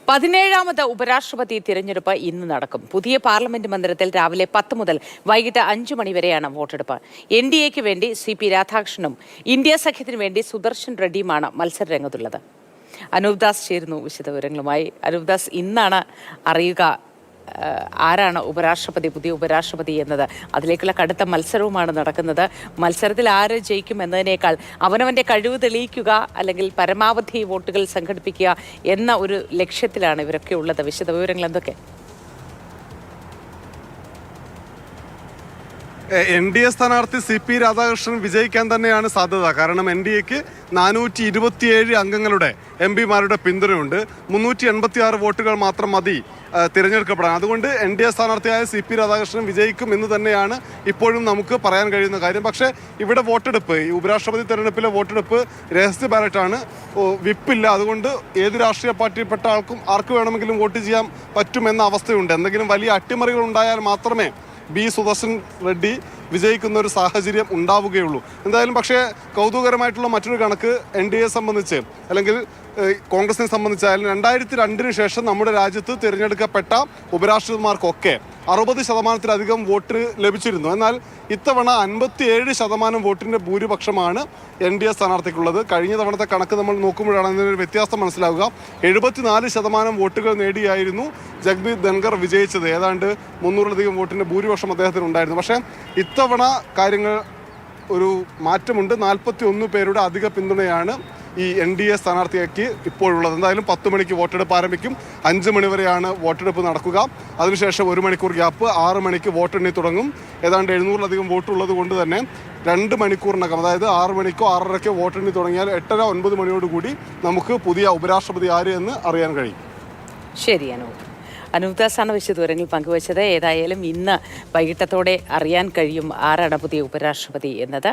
17ാമത് ഉപരാഷ്ട്രപതി തിരഞ്ഞെടുപ്പ് ഇന്ന് നടക്കും. പുതിയ പാർലമെന്റ് മന്ദിരത്തിൽ രാവിലെ 10 മുതൽ വൈകിട്ട് 5 മണി വരെയാണ് വോട്ടെടുപ്പ്. NDAക്ക് വേണ്ടി CP രാധാകൃഷ്ണനും ഇന്ത്യ സഖ്യത്തിന് വേണ്ടി സുദർശൻ റെഡ്ഡിയുമാണ് മത്സര രംഗത്തുള്ളത്. അനൂപ് ദാസ് ചേരുന്നു വിശദവിവരങ്ങളുമായി. അനൂപ് ദാസ്, ഇന്നാണ് അറിയുക ആരാണ് ഉപരാഷ്ട്രപതി, പുതിയ ഉപരാഷ്ട്രപതി എന്നത്. അതിലേക്കുള്ള കടുത്ത മത്സരവുമാണ് നടക്കുന്നത്. മത്സരത്തിൽ ആര് ജയിക്കും എന്നതിനേക്കാൾ അവനവൻ്റെ കഴിവ് തെളിയിക്കുക, അല്ലെങ്കിൽ പരമാവധി വോട്ടുകൾ സംഘടിപ്പിക്കുക എന്ന ഒരു ലക്ഷ്യത്തിലാണ് ഇവരൊക്കെ ഉള്ളത്. വിശദവിവരങ്ങൾ എന്തൊക്കെ? NDA സ്ഥാനാർത്ഥി CP രാധാകൃഷ്ണൻ വിജയിക്കാൻ തന്നെയാണ് സാധ്യത. കാരണം NDAക്ക് 427 അംഗങ്ങളുടെ MP-മാരുടെ പിന്തുണയുണ്ട്. 386 വോട്ടുകൾ മാത്രം മതി തിരഞ്ഞെടുക്കപ്പെടാൻ. അതുകൊണ്ട് NDA സ്ഥാനാർത്ഥിയായ CP രാധാകൃഷ്ണൻ വിജയിക്കും എന്ന് തന്നെയാണ് ഇപ്പോഴും നമുക്ക് പറയാൻ കഴിയുന്ന കാര്യം. പക്ഷേ ഇവിടെ വോട്ടെടുപ്പ്, ഈ ഉപരാഷ്ട്രപതി തെരഞ്ഞെടുപ്പിലെ വോട്ടെടുപ്പ് രഹസ്യ ബാലറ്റാണ്, വിപ്പില്ല. അതുകൊണ്ട് ഏത് രാഷ്ട്രീയ പാർട്ടിയിൽപ്പെട്ട ആർക്ക് വേണമെങ്കിലും വോട്ട് ചെയ്യാൻ പറ്റുമെന്ന അവസ്ഥയുണ്ട്. എന്തെങ്കിലും വലിയ അട്ടിമറികൾ ഉണ്ടായാൽ മാത്രമേ സുദർശൻ റെഡ്ഡി വിജയിക്കുന്ന ഒരു സാഹചര്യം ഉണ്ടാവുകയുള്ളൂ. എന്തായാലും പക്ഷേ കൗതുകകരമായിട്ടുള്ള മറ്റൊരു കണക്ക് NDA സംബന്ധിച്ച്, അല്ലെങ്കിൽ കോൺഗ്രസിനെ സംബന്ധിച്ചായാലും 2002 ശേഷം നമ്മുടെ രാജ്യത്ത് തിരഞ്ഞെടുക്കപ്പെട്ട ഉപരാഷ്ട്രപതിമാർക്കൊക്കെ 60% വോട്ട് ലഭിച്ചിരുന്നു. എന്നാൽ ഇത്തവണ 57% വോട്ടിൻ്റെ ഭൂരിപക്ഷമാണ് NDA സ്ഥാനാർത്ഥിക്കുള്ളത്. കഴിഞ്ഞ തവണത്തെ കണക്ക് നമ്മൾ നോക്കുമ്പോഴാണ് അതിനൊരു വ്യത്യാസം മനസ്സിലാവുക. 74% വോട്ടുകൾ നേടിയായിരുന്നു ജഗ്ദീപ് ധൻഖർ വിജയിച്ചത്. ഏതാണ്ട് 300-ലധികം വോട്ടിൻ്റെ ഭൂരിപക്ഷം അദ്ദേഹത്തിനുണ്ടായിരുന്നു. പക്ഷേ ഇത്തവണ കാര്യങ്ങൾ ഒരു മാറ്റമുണ്ട്. 41 പേരുടെ അധിക പിന്തുണയാണ് ഈ NDA സ്ഥാനാർത്ഥിക്ക് ഇപ്പോഴുള്ളത്. എന്തായാലും 10 മണിക്ക് വോട്ടെടുപ്പ് ആരംഭിക്കും. 5 മണി വരെയാണ് വോട്ടെടുപ്പ് നടക്കുക. അതിനുശേഷം 1 മണിക്കൂർ ഗ്യാപ്പ്, 6 മണിക്ക് വോട്ടെണ്ണി തുടങ്ങും. ഏതാണ്ട് 700-ലധികം വോട്ടുള്ളത് കൊണ്ട് തന്നെ 2 മണിക്കൂറിനകം, അതായത് 6 മണിക്കോ 6:30-ക്കോ വോട്ടെണ്ണി തുടങ്ങിയാൽ 8:30-9 മണിയോടുകൂടി നമുക്ക് പുതിയ ഉപരാഷ്ട്രപതി ആര് എന്ന് അറിയാൻ കഴിയും. ശരി, അനൂപ് ദാസാണ് വിശദവിവരങ്ങൾ പങ്കുവച്ചത്. ഏതായാലും ഇന്ന് വൈകിട്ടത്തോടെ അറിയാൻ കഴിയും ആരാണ് പുതിയ ഉപരാഷ്ട്രപതി എന്നത്.